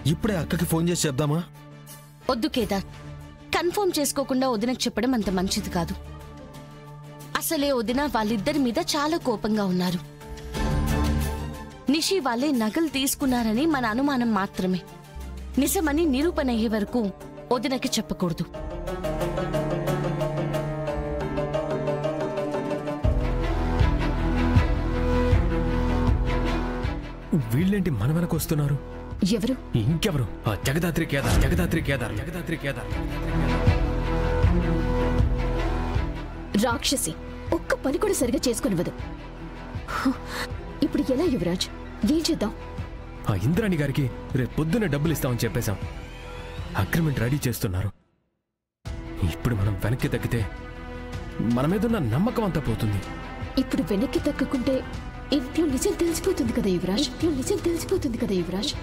ఇప్పుడే అక్కకి ఫోన్ చేసి చెప్దామా? వద్దు కేదార్, కన్ఫర్మ్ చేసుకోకుండా వదినకు చెప్పడం అంత మంచిది కాదు. అసలే వదిన వాళ్ళిద్దరి మీద చాలా కోపంగా ఉన్నారు. నిషి వాళ్ళే నగలు తీసుకున్నారని మన అనుమానం మాత్రమే. నిజమని నిరూపణ అయ్యే వరకు వదినకి చెప్పకూడదు. వీళ్ళేంటి మన వెనక వస్తున్నారు? ఎవరు? ఇంకెవరు? జగదాత్రి కేదార్, జగదాత్రి కేదార్, జగదాత్రి కేదార్. రాక్షసి ఒక్క పని కూడా సరిగా చేసుకునివ్వదు. ఇప్పుడు ఎలా యువరాజ్? ఏం చేద్దాం? ఇంద్రాణి గారికి రేపు పొద్దున్న డబ్బులు ఇస్తామని చెప్పేశాం. అగ్రిమెంట్ రెడీ చేస్తున్నారు. ఇప్పుడు మనం వెనక్కి తగ్గితే మన మీదున్న నమ్మకం అంతా పోతుంది. ఇప్పుడు వెనక్కి తగ్గకుంటే ఇంట్లో నిజం తెలిసిపోతుంది కదా యువరాజ్.